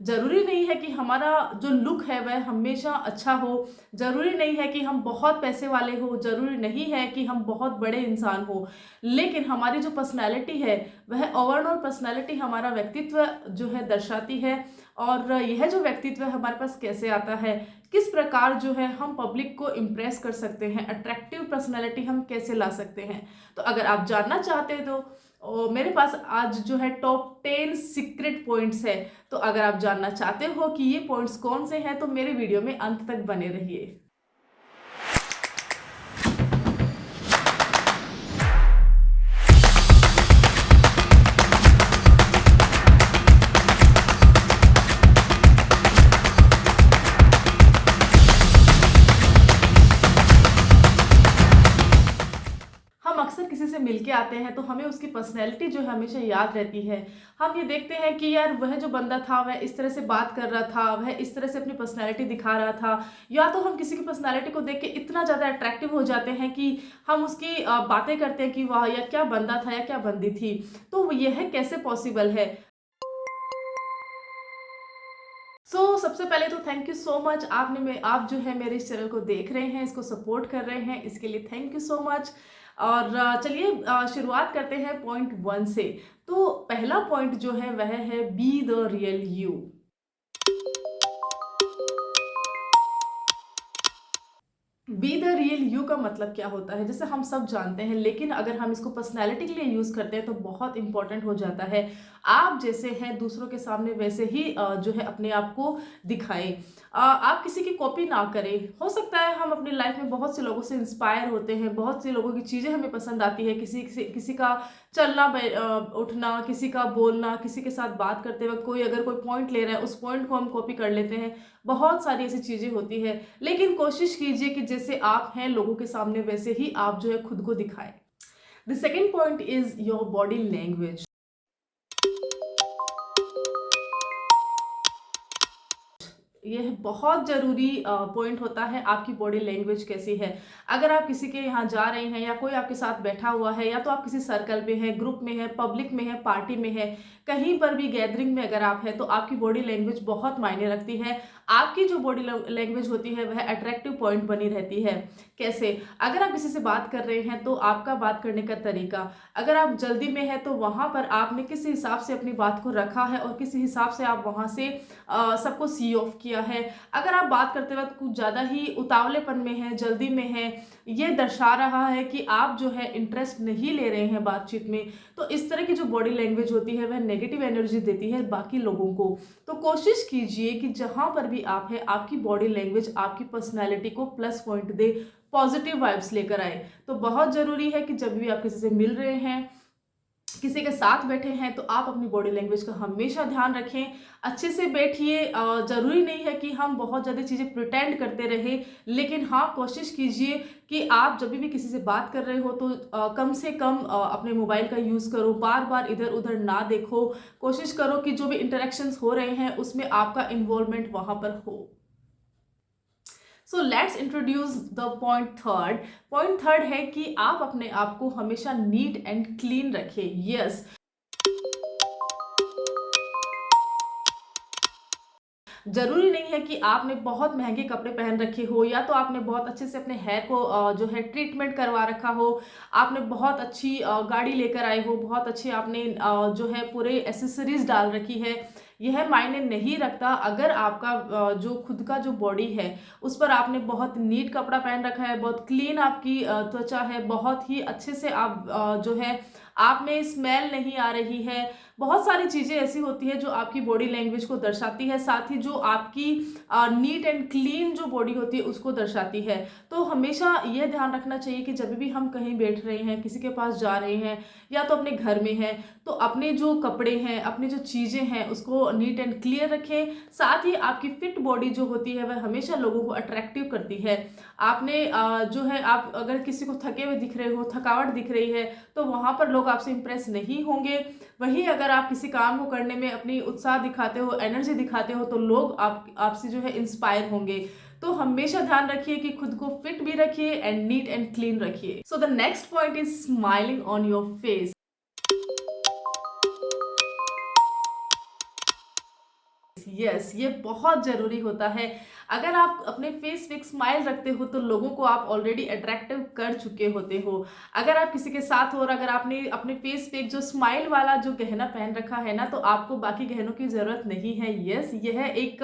ज़रूरी नहीं है कि हमारा जो लुक है वह हमेशा अच्छा हो, ज़रूरी नहीं है कि हम बहुत पैसे वाले हो, ज़रूरी नहीं है कि हम बहुत बड़े इंसान हो। लेकिन हमारी जो पर्सनैलिटी है, वह ओवरऑल पर्सनैलिटी हमारा व्यक्तित्व जो है दर्शाती है। और यह जो व्यक्तित्व हमारे पास कैसे आता है, किस प्रकार जो है हम पब्लिक को इम्प्रेस कर सकते हैं, अट्रैक्टिव पर्सनैलिटी हम कैसे ला सकते हैं। तो अगर आप जानना चाहते हैं तो मेरे पास आज जो है टॉप 10 सीक्रेट पॉइंट्स है। तो अगर आप जानना चाहते हो कि ये पॉइंट्स कौन से हैं तो मेरे वीडियो में अंत तक बने रहिए। हम अक्सर किसी से मिलके आते हैं तो हमें उसकी पर्सनैलिटी जो है हमेशा याद रहती है। हम ये देखते हैं कि यार वह जो बंदा था वह इस तरह से बात कर रहा था, वह इस तरह से अपनी पर्सनैलिटी दिखा रहा था। या तो हम किसी की पर्सनैलिटी को देख के इतना ज़्यादा अट्रैक्टिव हो जाते हैं कि हम उसकी बातें करते हैं कि वाह! यार क्या बंदा था या क्या बंदी थी। तो यह कैसे पॉसिबल है? सबसे पहले तो थैंक यू सो मच, आप जो है मेरे इस चैनल को देख रहे हैं, इसको सपोर्ट कर रहे हैं, इसके लिए थैंक यू सो मच। और चलिए शुरुआत करते हैं पॉइंट 1 से। तो पहला पॉइंट जो है वह है be the real you. Be the real you का मतलब क्या होता है, जैसे हम सब जानते हैं, लेकिन अगर हम इसको पर्सनैलिटी के लिए यूज़ करते हैं तो बहुत इंपॉर्टेंट हो जाता है। आप जैसे हैं दूसरों के सामने वैसे ही जो है अपने आप को दिखाएं। आप किसी की कॉपी ना करें। हो सकता है हम अपनी लाइफ में बहुत से लोगों से इंस्पायर होते हैं, बहुत से लोगों की चीज़ें हमें पसंद आती है, किसी का चलना उठना, किसी का बोलना, किसी के साथ बात करते वक्त कोई अगर कोई पॉइंट ले रहा है उस पॉइंट को हम कॉपी कर लेते हैं। बहुत सारी ऐसी चीज़ें होती है, लेकिन कोशिश कीजिए कि जैसे आप हैं लोगों के सामने वैसे ही आप जो है खुद को दिखाएं। The second point is your body language. यह बहुत ज़रूरी पॉइंट होता है, आपकी बॉडी लैंग्वेज कैसी है। अगर आप किसी के यहाँ जा रहे हैं या कोई आपके साथ बैठा हुआ है, या तो आप किसी सर्कल में हैं, ग्रुप में है, पब्लिक में है, पार्टी में है, कहीं पर भी गैदरिंग में अगर आप हैं तो आपकी बॉडी लैंग्वेज बहुत मायने रखती है। आपकी जो बॉडी लैंग्वेज होती है वह अट्रैक्टिव पॉइंट बनी रहती है। कैसे? अगर आप किसी से बात कर रहे हैं तो आपका बात करने का तरीका, अगर आप जल्दी में है तो वहाँ पर आपने किस हिसाब से अपनी बात को रखा है और किस हिसाब से आप वहाँ से सबको सी ऑफ किया है। अगर आप बात करते वक्त कुछ ज़्यादा ही उतावलेपन में हैं, जल्दी में हैं, ये दर्शा रहा है कि आप जो है इंटरेस्ट नहीं ले रहे हैं बातचीत में। तो इस तरह की जो बॉडी लैंग्वेज होती है वह नेगेटिव एनर्जी देती है बाकी लोगों को। तो कोशिश कीजिए कि जहाँ पर भी आप हैं आपकी बॉडी लैंग्वेज आपकी पर्सनैलिटी को प्लस पॉइंट दे, पॉजिटिव वाइब्स लेकर आए। तो बहुत ज़रूरी है कि जब भी आप किसी से मिल रहे हैं, किसी के साथ बैठे हैं, तो आप अपनी बॉडी लैंग्वेज का हमेशा ध्यान रखें। अच्छे से बैठिए। ज़रूरी नहीं है कि हम बहुत ज़्यादा चीज़ें प्रिटेंड करते रहें, लेकिन हाँ कोशिश कीजिए कि आप जब भी किसी से बात कर रहे हो तो कम से कम अपने मोबाइल का यूज़ करो, बार बार इधर उधर ना देखो। कोशिश करो कि जो भी इंटरेक्शंस हो रहे हैं उसमें आपका इन्वॉल्वमेंट वहाँ पर हो। So let's introduce the point third. Point third है कि आप अपने आप को हमेशा नीट एंड क्लीन रखें। यस, ज़रूरी नहीं है कि आपने बहुत महँगे कपड़े पहन रखे हो, या तो आपने बहुत अच्छे से अपने हेयर को जो है ट्रीटमेंट करवा रखा हो, आपने बहुत अच्छी गाड़ी लेकर आए हो, बहुत अच्छी आपने जो है पूरे एक्सेसरीज़ डाल रखी है। यह मायने नहीं रखता अगर आपका जो खुद का जो बॉडी है, उस पर आपने बहुत नीट कपड़ा पहन रखा है, बहुत क्लीन आपकी त्वचा है, बहुत ही अच्छे से आप जो है आप में स्मेल नहीं आ रही है। बहुत सारी चीज़ें ऐसी होती है जो आपकी बॉडी लैंग्वेज को दर्शाती है, साथ ही जो आपकी नीट एंड क्लीन जो बॉडी होती है उसको दर्शाती है। तो हमेशा यह ध्यान रखना चाहिए कि जब भी हम कहीं बैठ रहे हैं, किसी के पास जा रहे हैं, या तो अपने घर में हैं, तो अपने जो कपड़े हैं, अपनी जो चीज़ें हैं उसको नीट एंड क्लियर रखें। साथ ही आपकी फिट बॉडी जो होती है वह हमेशा लोगों को अट्रैक्टिव करती है। आपने जो है आप अगर किसी को थके हुए दिख रहे हो, थकावट दिख रही है, तो वहाँ पर लोग आपसे इम्प्रेस नहीं होंगे। वहीं अगर आप किसी काम को करने में अपनी उत्साह दिखाते हो, एनर्जी दिखाते हो, तो लोग आपसे जो है इंस्पायर होंगे। तो हमेशा ध्यान रखिए कि खुद को फिट भी रखिए एंड नीट एंड क्लीन रखिए। So the next point is smiling on your face. Yes, ये बहुत ज़रूरी होता है। अगर आप अपने फेस पे एक स्माइल रखते हो तो लोगों को आप ऑलरेडी अट्रैक्टिव कर चुके होते हो। अगर आप किसी के साथ हो और अगर आपने अपने फेस पे एक जो स्माइल वाला जो गहना पहन रखा है ना, तो आपको बाकी गहनों की ज़रूरत नहीं है। यस, यह एक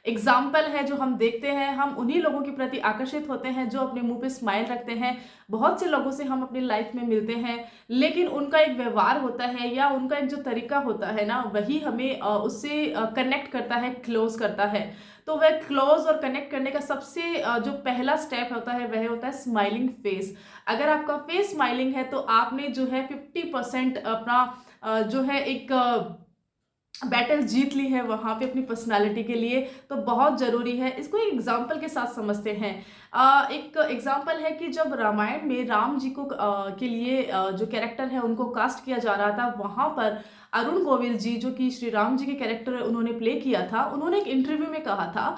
एग्ज़ाम्पल है जो हम देखते हैं, हम उन्हीं लोगों के प्रति आकर्षित होते हैं जो अपने मुँह पे स्माइल रखते हैं। बहुत से लोगों से हम अपनी लाइफ़ में मिलते हैं, लेकिन उनका एक व्यवहार होता है या उनका एक जो तरीका होता है ना, वही हमें उससे कनेक्ट करता है, क्लोज़ करता है। तो वह क्लोज़ और कनेक्ट करने का सबसे जो पहला स्टेप होता है, वह होता है स्माइलिंग फेस। अगर आपका फेस स्माइलिंग है, तो आपने जो है 50% अपना जो है एक बैटल जीत ली है वहाँ पे अपनी पर्सनालिटी के लिए। तो बहुत ज़रूरी है, इसको एक एग्जाम्पल के साथ समझते हैं। एक एग्जाम्पल है कि जब रामायण में राम जी को के लिए जो कैरेक्टर है उनको कास्ट किया जा रहा था, वहाँ पर अरुण गोविल जी जो कि श्री राम जी के कैरेक्टर उन्होंने प्ले किया था, उन्होंने एक इंटरव्यू में कहा था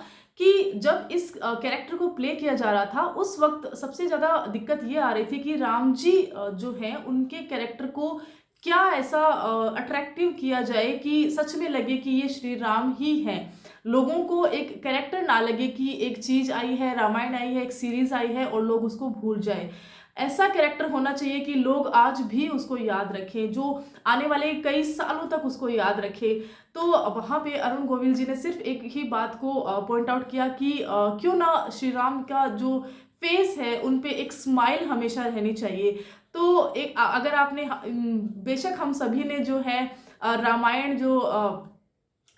कि जब इस कैरेक्टर को प्ले किया जा रहा था, उस वक्त सबसे ज़्यादा दिक्कत ये आ रही थी कि राम जी जो हैं उनके कैरेक्टर को क्या ऐसा अट्रैक्टिव किया जाए कि सच में लगे कि ये श्री राम ही हैं। लोगों को एक कैरेक्टर ना लगे कि एक चीज़ आई है, रामायण आई है, एक सीरीज़ आई है और लोग उसको भूल जाए। ऐसा कैरेक्टर होना चाहिए कि लोग आज भी उसको याद रखें, जो आने वाले कई सालों तक उसको याद रखें। तो वहाँ पे अरुण गोविल जी ने सिर्फ एक ही बात को पॉइंट आउट किया कि क्यों ना श्री राम का जो फेस है उन पे एक स्माइल हमेशा रहनी चाहिए। तो एक अगर आपने बेशक हम सभी ने जो है रामायण जो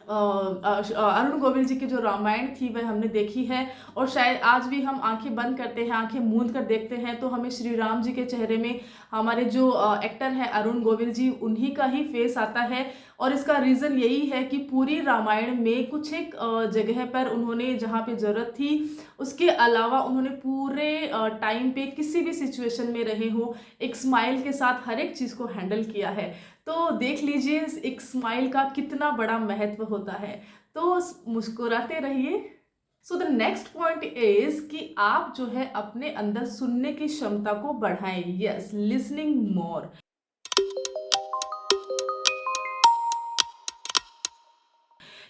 अरुण गोविल जी की जो रामायण थी वह हमने देखी है, और शायद आज भी हम आंखें बंद करते हैं, आंखें मूंद कर देखते हैं तो हमें श्री राम जी के चेहरे में हमारे जो एक्टर है अरुण गोविल जी, उन्हीं का ही फेस आता है। और इसका रीज़न यही है कि पूरी रामायण में कुछ एक जगह पर उन्होंने जहाँ पे ज़रूरत थी, उसके अलावा उन्होंने पूरे टाइम पे किसी भी सिचुएशन में रहे हो, एक स्माइल के साथ हर एक चीज़ को हैंडल किया है। तो देख लीजिए एक स्माइल का कितना बड़ा महत्व होता है। तो मुस्कुराते रहिए। So the next point is कि आप जो है अपने अंदर सुनने की क्षमता को बढ़ाएं। यस, लिसनिंग मोर।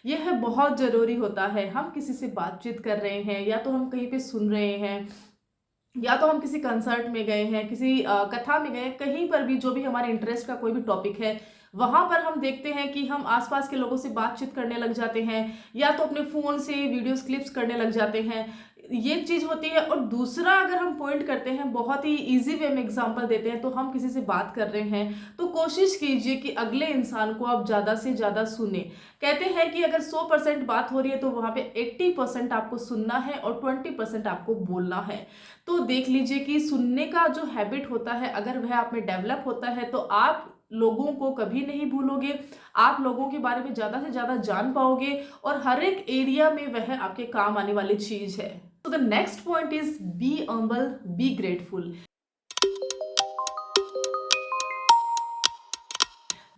यह बहुत ज़रूरी होता है। हम किसी से बातचीत कर रहे हैं या तो हम कहीं पे सुन रहे हैं या तो हम किसी कंसर्ट में गए हैं, किसी कथा में गए हैं, कहीं पर भी जो भी हमारे इंटरेस्ट का कोई भी टॉपिक है, वहाँ पर हम देखते हैं कि हम आसपास के लोगों से बातचीत करने लग जाते हैं या तो अपने फ़ोन से वीडियोस क्लिप्स करने लग जाते हैं। ये चीज़ होती है। और दूसरा अगर हम पॉइंट करते हैं, बहुत ही ईज़ी वे में एग्जांपल देते हैं, तो हम किसी से बात कर रहे हैं तो कोशिश कीजिए कि अगले इंसान को आप ज़्यादा से ज़्यादा सुने। कहते हैं कि अगर 100% बात हो रही है तो वहाँ पे 80% आपको सुनना है और 20% आपको बोलना है। तो देख लीजिए कि सुनने का जो हैबिट होता है, अगर वह आप में डेवलप होता है तो आप लोगों को कभी नहीं भूलोगे, आप लोगों के बारे में ज़्यादा से ज़्यादा जान पाओगे और हर एक एरिया में वह आपके काम आने वाली चीज़ है। तो the next point is be humble, be grateful.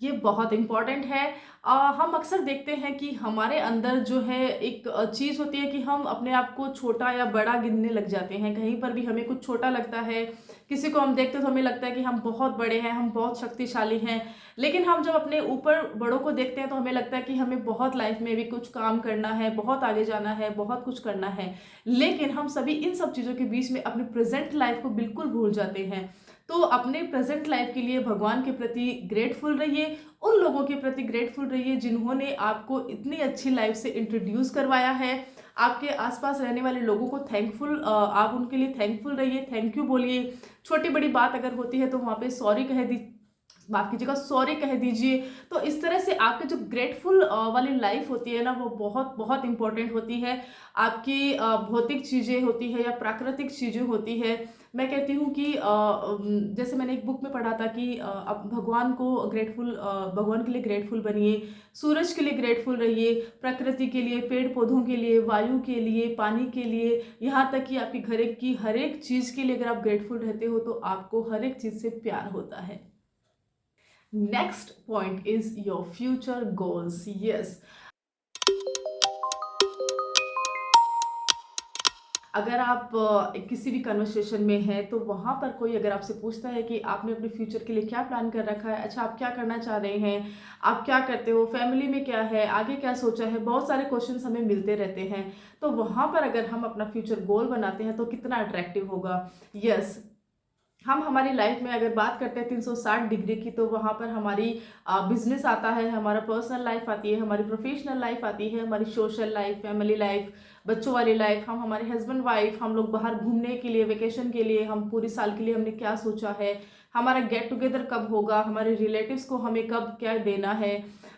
ये बहुत इम्पॉर्टेंट है। हम अक्सर देखते हैं कि हमारे अंदर जो है एक चीज़ होती है कि हम अपने आप को छोटा या बड़ा गिनने लग जाते हैं। कहीं पर भी हमें कुछ छोटा लगता है, किसी को हम देखते हैं तो हमें लगता है कि हम बहुत बड़े हैं, हम बहुत शक्तिशाली हैं। लेकिन हम जब अपने ऊपर बड़ों को देखते हैं तो हमें लगता है कि हमें बहुत लाइफ में भी कुछ काम करना है, बहुत आगे जाना है, बहुत कुछ करना है। लेकिन हम सभी इन सब चीज़ों के बीच में अपने प्रेजेंट लाइफ को बिल्कुल भूल जाते हैं। तो अपने प्रेजेंट लाइफ के लिए भगवान के प्रति ग्रेटफुल रहिए, उन लोगों के प्रति ग्रेटफुल रहिए जिन्होंने आपको इतनी अच्छी लाइफ से इंट्रोड्यूस करवाया है। आपके आसपास रहने वाले लोगों को थैंकफुल, आप उनके लिए थैंकफुल रहिए, थैंक यू बोलिए। छोटी बड़ी बात अगर होती है तो वहाँ पे सॉरी कह दी, माफ कीजिएगा, सॉरी कह दीजिए। तो इस तरह से आपके जो ग्रेटफुल वाली लाइफ होती है ना, वो बहुत बहुत इंपॉर्टेंट होती है। आपकी भौतिक चीज़ें होती है या प्राकृतिक चीज़ें होती है। मैं कहती हूँ कि जैसे मैंने एक बुक में पढ़ा था कि आप भगवान को ग्रेटफुल, भगवान के लिए ग्रेटफुल बनिए, सूरज के लिए ग्रेटफुल रहिए, प्रकृति के लिए, पेड़ पौधों के लिए, वायु के लिए, पानी के लिए, यहाँ तक कि आपके घर की हर एक चीज़ के लिए अगर आप ग्रेटफुल रहते हो तो आपको हर एक चीज़ से प्यार होता है। Next point is your future goals. Yes. अगर आप किसी भी कन्वर्सेशन में हैं तो वहाँ पर कोई अगर आपसे पूछता है कि आपने अपने फ्यूचर के लिए क्या प्लान कर रखा है, अच्छा आप क्या करना चाह रहे हैं, आप क्या करते हो, फैमिली में क्या है, आगे क्या सोचा है, बहुत सारे क्वेश्चंस हमें मिलते रहते हैं। तो वहाँ पर अगर हम अपना फ्यूचर गोल बनाते हैं तो कितना अट्रैक्टिव होगा। यस, हम हमारी लाइफ में अगर बात करते हैं 360 डिग्री की, तो वहाँ पर हमारी बिजनेस आता है, हमारा पर्सनल लाइफ आती है, हमारी प्रोफेशनल लाइफ आती है, हमारी सोशल लाइफ, फैमिली लाइफ, बच्चों वाली लाइफ, हम हमारे हस्बैंड वाइफ, हम लोग बाहर घूमने के लिए, वेकेशन के लिए, हम पूरी साल के लिए हमने क्या सोचा है, हमारा गेट टुगेदर कब होगा, हमारे रिलेटिव्स को हमें कब क्या देना है।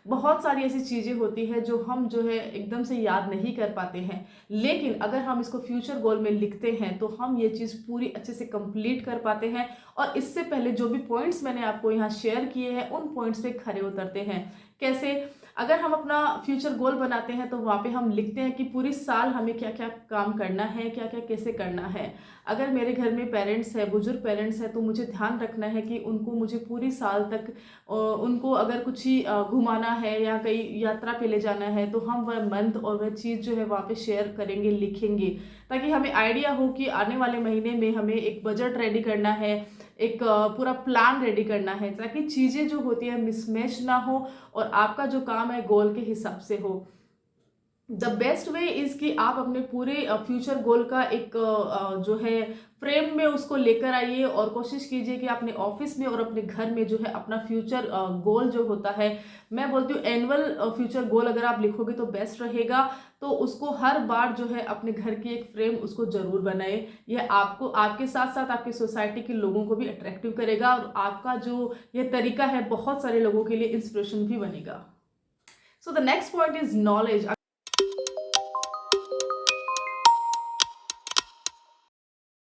बहुत सारी ऐसी चीज़ें होती है जो हम जो है एकदम से याद नहीं कर पाते हैं, लेकिन अगर हम इसको फ्यूचर गोल में लिखते हैं तो हम ये चीज़ पूरी अच्छे से कंप्लीट कर पाते हैं। और इससे पहले जो भी पॉइंट्स मैंने आपको यहाँ शेयर किए हैं उन पॉइंट्स पे खरे उतरते हैं। कैसे? अगर हम अपना फ्यूचर गोल बनाते हैं तो वहाँ पे हम लिखते हैं कि पूरी साल हमें क्या क्या काम करना है, क्या क्या कैसे करना है। अगर मेरे घर में पेरेंट्स है, बुजुर्ग पेरेंट्स है, तो मुझे ध्यान रखना है कि उनको मुझे पूरी साल तक उनको अगर कुछ ही घुमाना है या कहीं यात्रा पे ले जाना है, तो हम वह मंथ और वह चीज़ जो है वहाँ पे शेयर करेंगे, लिखेंगे, ताकि हमें आइडिया हो कि आने वाले महीने में हमें एक बजट रेडी करना है, एक पूरा प्लान रेडी करना है, ताकि चीज़ें जो होती है मिसमैच ना हो और आपका जो काम है गोल के हिसाब से हो। द बेस्ट वे इज़ कि आप अपने पूरे फ्यूचर गोल का एक जो है फ्रेम में उसको लेकर आइए और कोशिश कीजिए कि अपने ऑफिस में और अपने घर में जो है अपना फ्यूचर गोल जो होता है, मैं बोलती हूँ एनुअल फ्यूचर गोल अगर आप लिखोगे तो बेस्ट रहेगा। तो उसको हर बार जो है अपने घर की एक फ्रेम उसको ज़रूर बनाए। यह आपको आपके साथ साथ आपकी सोसाइटी के लोगों को भी अट्रैक्टिव करेगा और आपका जो ये तरीका है बहुत सारे लोगों के लिए इंस्पिरेशन भी बनेगा। So the next point is knowledge.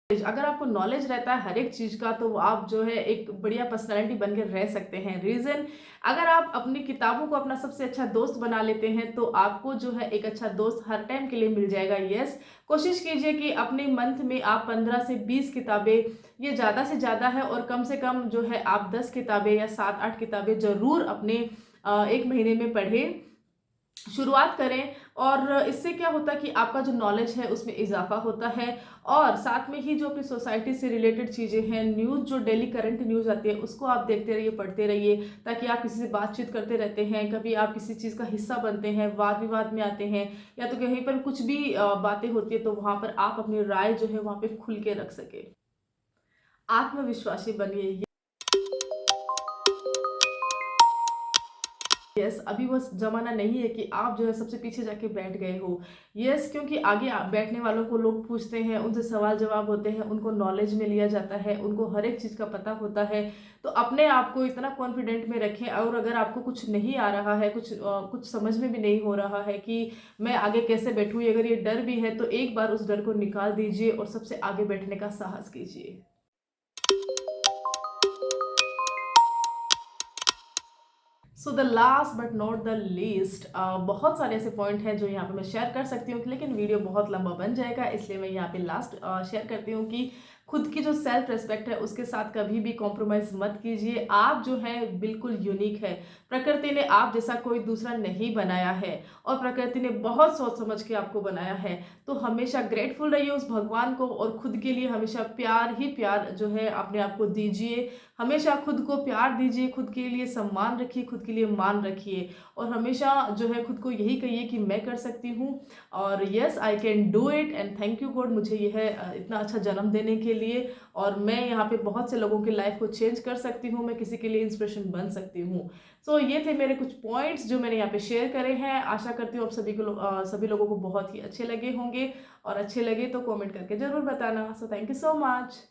अगर आपको नॉलेज रहता है हर एक चीज़ का तो आप जो है एक बढ़िया पर्सनालिटी बनकर रह सकते हैं। रीज़न, अगर आप अपनी किताबों को अपना सबसे अच्छा दोस्त बना लेते हैं तो आपको जो है एक अच्छा दोस्त हर टाइम के लिए मिल जाएगा। यस, कोशिश कीजिए कि अपने मंथ में आप 15 से 20 किताबें, ये ज़्यादा से ज़्यादा है, और कम से कम जो है आप 10 किताबें या 7-8 किताबें ज़रूर अपने एक महीने में पढ़ें, शुरुआत करें। और इससे क्या होता है कि आपका जो नॉलेज है उसमें इजाफा होता है, और साथ में ही जो अपनी सोसाइटी से रिलेटेड चीज़ें हैं, न्यूज़ जो डेली करंट न्यूज़ आती है उसको आप देखते रहिए, पढ़ते रहिए, ताकि आप किसी से बातचीत करते रहते हैं, कभी आप किसी चीज़ का हिस्सा बनते हैं, वाद विवाद में आते हैं, या तो कहीं पर कुछ भी बातें होती है तो वहाँ पर आप अपनी राय जो है वहाँ पे खुल के रख सके। आत्मविश्वासी बनिए। यस, अभी वो ज़माना नहीं है कि आप जो है सबसे पीछे जाके बैठ गए हो। यस, क्योंकि आगे बैठने वालों को लोग पूछते हैं, उनसे सवाल जवाब होते हैं, उनको नॉलेज में लिया जाता है, उनको हर एक चीज़ का पता होता है। तो अपने आप को इतना कॉन्फिडेंट में रखें, और अगर आपको कुछ नहीं आ रहा है, कुछ समझ में भी नहीं हो रहा है कि मैं आगे कैसे बैठूँ, अगर ये डर भी है तो एक बार उस डर को निकाल दीजिए और सबसे आगे बैठने का साहस कीजिए। So the last but not the least, बहुत सारे ऐसे पॉइंट हैं जो यहाँ पे मैं शेयर कर सकती हूँ, लेकिन वीडियो बहुत लंबा बन जाएगा, इसलिए मैं यहाँ पे लास्ट शेयर करती हूँ कि खुद की जो सेल्फ रेस्पेक्ट है उसके साथ कभी भी कॉम्प्रोमाइज़ मत कीजिए। आप जो है बिल्कुल यूनिक है, प्रकृति ने आप जैसा कोई दूसरा नहीं बनाया है, और प्रकृति ने बहुत सोच समझ के आपको बनाया है। तो हमेशा ग्रेटफुल रहिए उस भगवान को, और खुद के लिए हमेशा प्यार ही प्यार जो है अपने आप को दीजिए। हमेशा खुद को प्यार दीजिए, खुद के लिए सम्मान रखिए, खुद के लिए मान रखिए, और हमेशा जो है खुद को यही कहिए कि मैं कर सकती हूँ, और yes I can do it, and thank you God मुझे यह इतना अच्छा जन्म देने के लिए, और मैं यहाँ पे बहुत से लोगों की लाइफ को चेंज कर सकती हूँ, मैं किसी के लिए इंस्पिरेशन बन सकती हूँ। सो ये थे मेरे कुछ पॉइंट्स जो मैंने यहाँ पे शेयर करे हैं। आशा करती हूँ आप सभी लोगों को बहुत ही अच्छे लगे होंगे, और अच्छे लगे तो कमेंट करके ज़रूर बताना। So thank you so much.